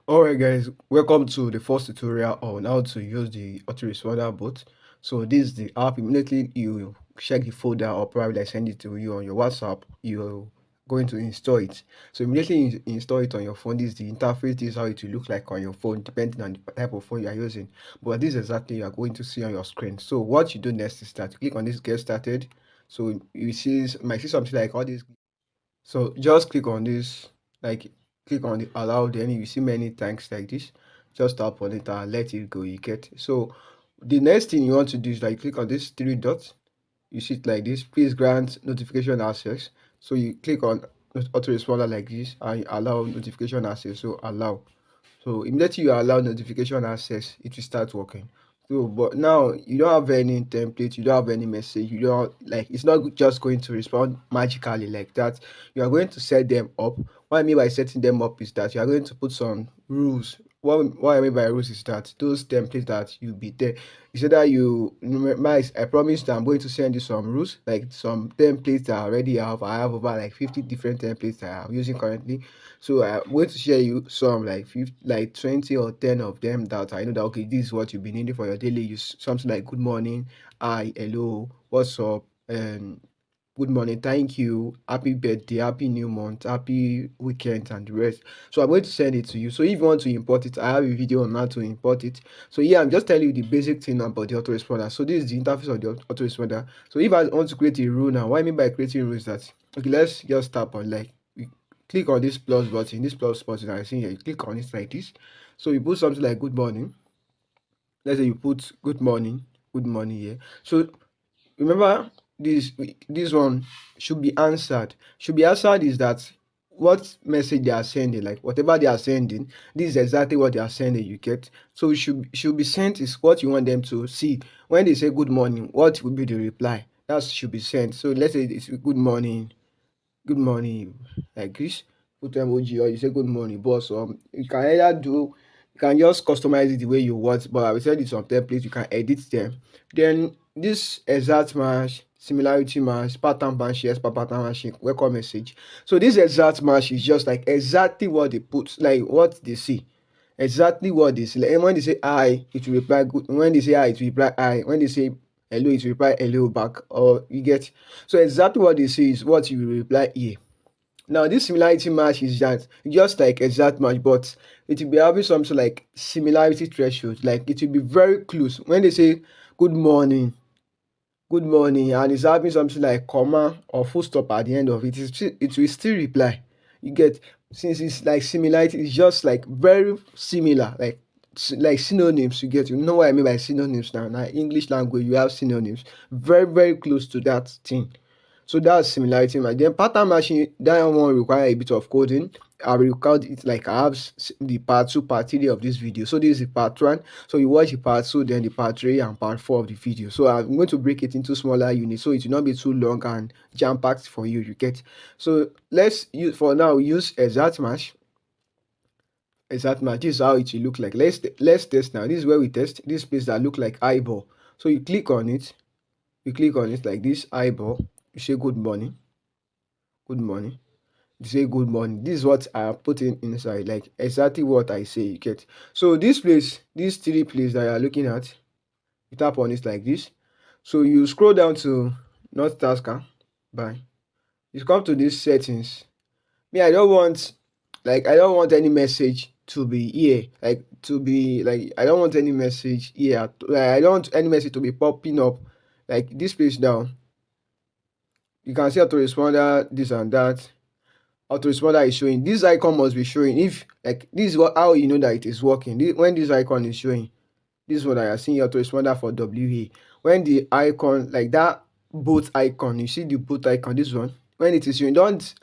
Alright guys, welcome to the first tutorial on how to use the autoresponder bot. So this is the app. Immediately you check the folder or probably I send it to you on your WhatsApp, you're going to install it. So immediately you install it on your phone. This is the interface. This is how it will look like on your phone depending on the type of phone you are using. But this is exactly you are going to see on your screen. So what you do next is that click on this get started. So might see something like all this. So just click on this, like click on the allow, then you see many tanks like this. Just tap on it and let it go. You get so the next thing you want to do is like click on this three dots. You see it like this. Please grant notification access. So you click on autoresponder like this and you allow notification access. So allow. So immediately you allow notification access, it will start working. So, but now you don't have any template, you don't have any message, you don't like it's not just going to respond magically like that. You are going to set them up. What I mean by setting them up is that you are going to put some rules. What I mean by rules is that those templates that you be there. You said that I promise that I'm going to send you some rules, like some templates that I already have. I have over like 50 different templates that I'm using currently. So I'm going to share you some like 50, like 20 or 10 of them that I know that okay, this is what you've been needing for your daily use. Something like good morning, hi, hello, what's up, and good morning, thank you, happy birthday, happy new month, happy weekend, and the rest. So I'm going to send it to you. So if you want to import it, I have a video on how to import it. So yeah, I'm just telling you the basic thing about the autoresponder. So this is the interface of the autoresponder. So if I want to create a rule now, what I mean by creating a rule is that okay, let's just tap on like click on this plus button, this plus button I see here, you click on it like this. So you put something like good morning. Let's say you put good morning here. So remember this one should be answered. Should be answered is that what message they are sending, like whatever they are sending, this is exactly what they are sending, you get. So it should be sent is what you want them to see. When they say good morning, what will be the reply? That should be sent. So let's say it's good morning like this, put emoji or you say good morning boss. You can either do, you can just customize it the way you want, but I will send you some templates, you can edit them. Then this exact match, similarity match, pattern match, yes, pattern matching, welcome message. So this exact match is just like exactly what they put, like what they see. Exactly what they say. Like when they say I, it will reply good. When they say I, it will reply I. When they say hello, it will reply hello back. Or you get, so exactly what they say is what you will reply here. Now this similarity match is that just like exact match, but it will be having something like similarity threshold. Like it will be very close. When they say good morning, and it's having something like comma or full stop at the end of it, it will still reply. You get, since it's like similarity, it's just like very similar, like like synonyms. You get, you know what I mean by synonyms now. Now English language, you have synonyms very close to that thing. So that's similarity match. Then pattern matching, that one require a bit of coding. I will record it like I have the part 2, part 3 of this video. So this is the part 1. So you watch the part 2, then the part 3 and part 4 of the video. So I'm going to break it into smaller units so it will not be too long and jam-packed for you, you get. So let's use, for now, use exact match. Exact match, this is how it will look like. Let's test now. This is where we test this place that look like eyeball. So you click on it, like this eyeball, you say good morning, good morning. You say good morning. This is what I have put in inside, like exactly what I say, you get. So this place, these three places that you are looking at, you tap on it like this. So you scroll down to not tasker by, you come to these settings. Me, I don't want any message to be here, like to be like I don't want any message here, like I don't want any message to be popping up like this place down. You can see autoresponder, this and that. Autoresponder is showing, this icon must be showing. If like this is what, how you know that it is working, when this icon is showing, this is what I are seeing autoresponder for WA. When the icon like that boat icon, you see the boat icon, this one, when it is showing, don't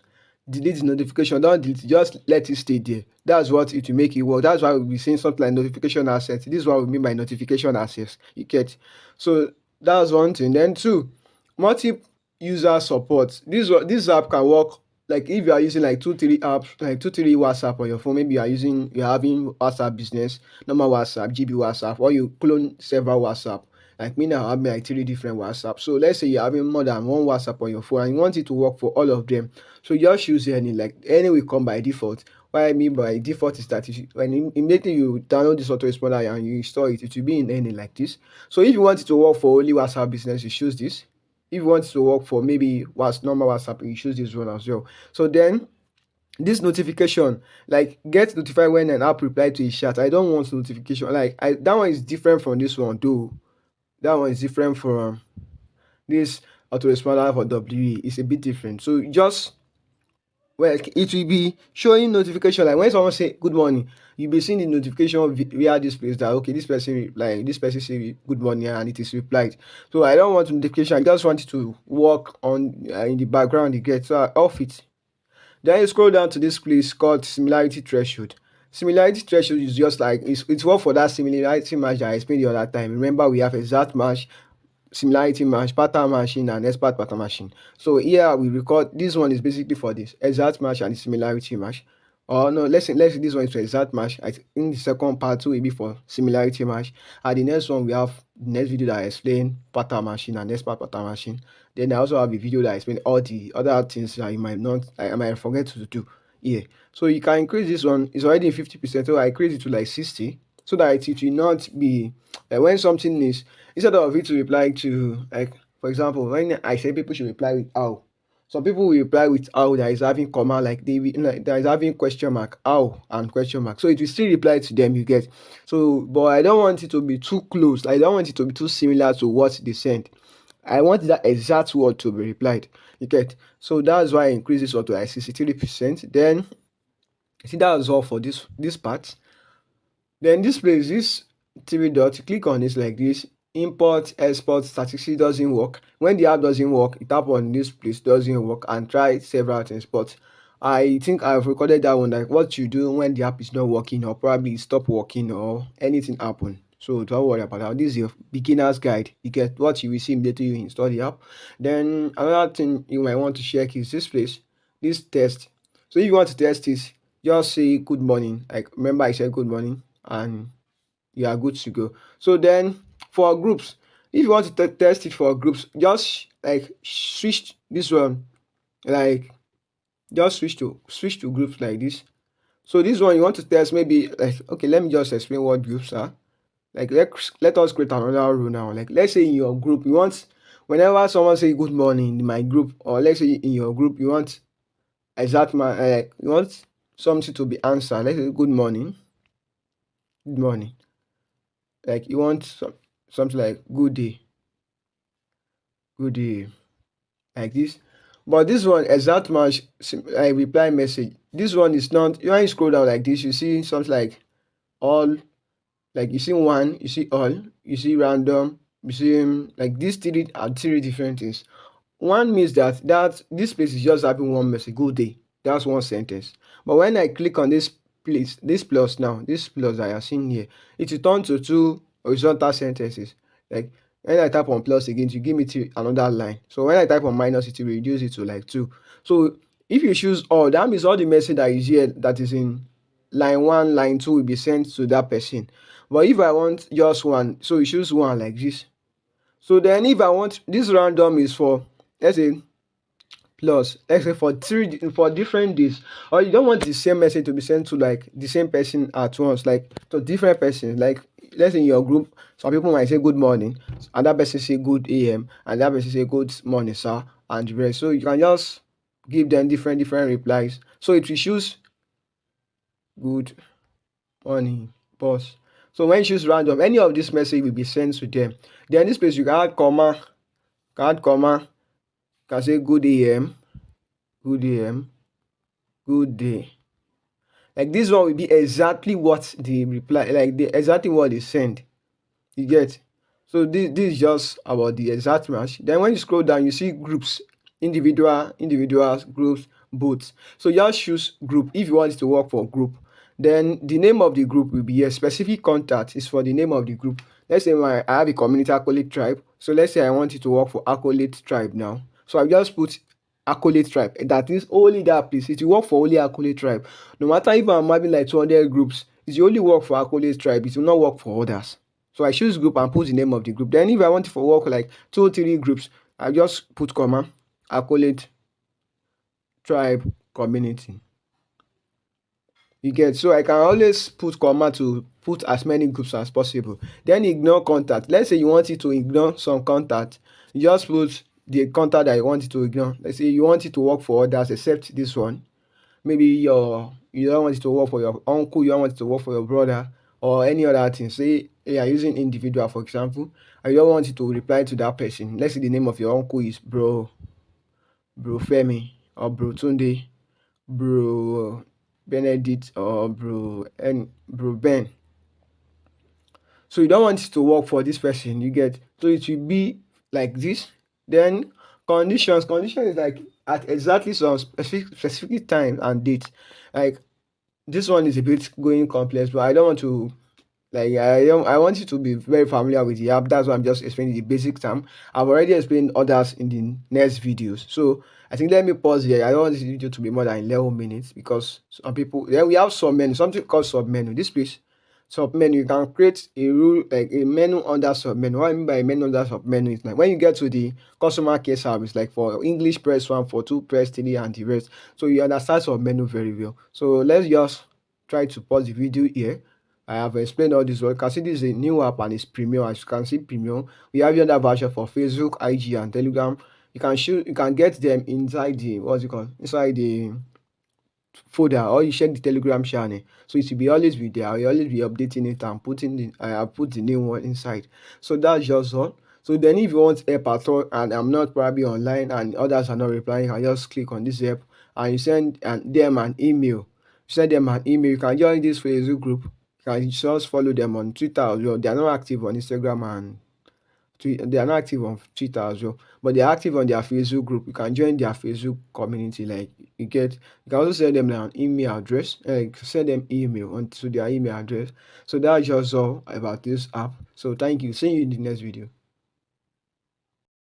delete the notification, don't delete it, just let it stay there. That's what it will make it work. That's why we'll be saying something like notification access. This is what we mean by notification access, you get. So that's one thing. Then two, multi user support. This app can work like if you are using like 2 3 apps, like 2 3 WhatsApp on your phone. Maybe you're having WhatsApp business, normal WhatsApp, GB WhatsApp, or you clone several WhatsApp. Like me now, I have like 3 different WhatsApp. So let's say you're having more than one WhatsApp on your phone and you want it to work for all of them. So just choose any, like any will come by default. What I mean by default is that if you, when immediately you download this autoresponder and you install it, it will be in any like this. So if you want it to work for only WhatsApp business, you choose this. If you want it to work for maybe normal WhatsApp, you choose this one as well. So then this notification, like get notified when an app reply to a chat. I don't want notification. Like that one is different from this one though. That one is different from this autoresponder for WA. It's a bit different. So just well, it will be showing notification like when someone say good morning, you'll be seeing the notification via this place that okay, this person say good morning and it is replied. So I don't want notification. I just want it to work on in the background. You get so I off it. Then you scroll down to this place called similarity threshold. Similarity threshold is just like it's work for that similarity match that I explained the other time. Remember, we have exact match, similarity match, pattern matching, and expert pattern matching. So here we record this one is basically for this exact match and the similarity match. Or no, let's say this one is for exact match. I think the second part two will be for similarity match. And the next one we have the next video that I explain pattern matching and expert pattern matching. Then I also have a video that I explain all the other things that you might not I might forget to do here. So you can increase this one. It's already 50%. So I increase it to like 60 so that it will not be when something is instead of it to reply to like for example when I say people should reply with how, some people will reply with how that is having comma like that is having question mark how and question mark, so it will still reply to them, you get. So but I don't want it to be too close, I don't want it to be too similar to what they sent. I want that exact word to be replied, you get. So that's why I increase this one to like 63%. Then I think that's all for this part. Then this place, this three dot, you click on this like this. Import, export, statistics doesn't work. When the app doesn't work, you tap on this place, doesn't work, and try several things. But I think I've recorded that one, like what you do when the app is not working, or probably stop working, or anything happen. So don't worry about that. This is your beginner's guide. You get what you will see immediately you install the app. Then another thing you might want to check is this place, this test. So if you want to test this, just say good morning. Like remember I said good morning and you are good to go. So then for groups, if you want to test it for groups, just like switch this one, like just switch to groups like this. So this one you want to test maybe like okay, let me just explain what groups are. Like let us create another rule now. Like let's say in your group you want whenever someone say good morning in my group, or let's say in your group you want you want something to be answered. Let's say good morning, good morning. Like you want something like good day, like this. But this one exact match like reply message. This one is not when you scroll down like this, you see something like all, like you see one, you see all, you see random, you see like these three different things. One means that this place is just having one message, good day. That's one sentence. But when I click on this place, this plus now, this plus that I are seeing here, it will turn to two horizontal sentences. Like when I type on plus again, to give me to another line. So when I type on minus, it will reduce it to like two. So if you choose all, that means all the message that is here that is in line one, line two will be sent to that person. But if I want just one, so you choose one like this. So then if I want this random is for let's say plus let's say for different days, or you don't want the same message to be sent to like the same person at once, like to different persons. Like let's say in your group some people might say good morning and that person say good am and that person say good morning sir and the rest. So you can just give them different replies, so it will choose good morning boss. So when you choose random, any of this message will be sent to them. Then this place you can say good am, good am, good day. Like this one will be exactly what the reply, like the exactly what they send. You get. So this is just about the exact match. Then when you scroll down, you see groups, individuals, groups, both. So just choose group if you want it to work for group. Then the name of the group will be a specific contact is for the name of the group. Let's say I have a community accolade tribe. So let's say I want it to work for accolade tribe now. So I just put accolade tribe. That is only that place. It will work for only accolade tribe. No matter if I'm having like 200 groups, it will only work for accolade tribe. It will not work for others. So I choose group and put the name of the group. Then if I want it for work like 2 or 3 groups, I just put comma accolade tribe community. You get? So I can always put command to put as many groups as possible. Then ignore contact. Let's say you want it to ignore some contact. You just put the contact that you want it to ignore. Let's say you want it to work for others except this one. Maybe you don't want it to work for your uncle, you don't want it to work for your brother or any other thing. Say you are using individual, for example, and you don't want it to reply to that person. Let's say the name of your uncle is bro Femi or bro Tunde, bro Benedict or bro Ben. So you don't want it to work for this person, you get? So it will be like this. Then condition is like at exactly some specific time and date. Like this one is a bit going complex, but I don't want to like I want you to be very familiar with the app. That's why I'm just explaining the basic term. I've already explained others in the next videos. So I think let me pause here. I don't want this video to be more than 11 minutes because some people then we have submenu, something called submenu. This place submenu, you can create a rule like a menu under submenu. What I mean by a menu under submenu is like when you get to the customer care service, like for English press 1, for 2 press 3 and the rest. So you understand submenu very well. So let's just try to pause the video here. I have explained all this well. You can see this is a new app and it's premium. As you can see, premium. We have another version for Facebook, IG, and Telegram. You can get them inside the what's it called? Inside the folder, or you check the Telegram channel. So it will be always be there. I will always be updating it and putting the I put the new one inside. So that's just all. So then if you want help at all and I'm not probably online and others are not replying, I just click on this app and you send them an email. Send them an email. You can join this Facebook group. You can just follow them on Twitter as well. They are not active on Instagram and they are not active on Twitter as well, but they're active on their Facebook group. You can join their Facebook community. Like you can also send them an email address. Send them email onto their email address. So that's just all about this app. So thank you. See you in the next video.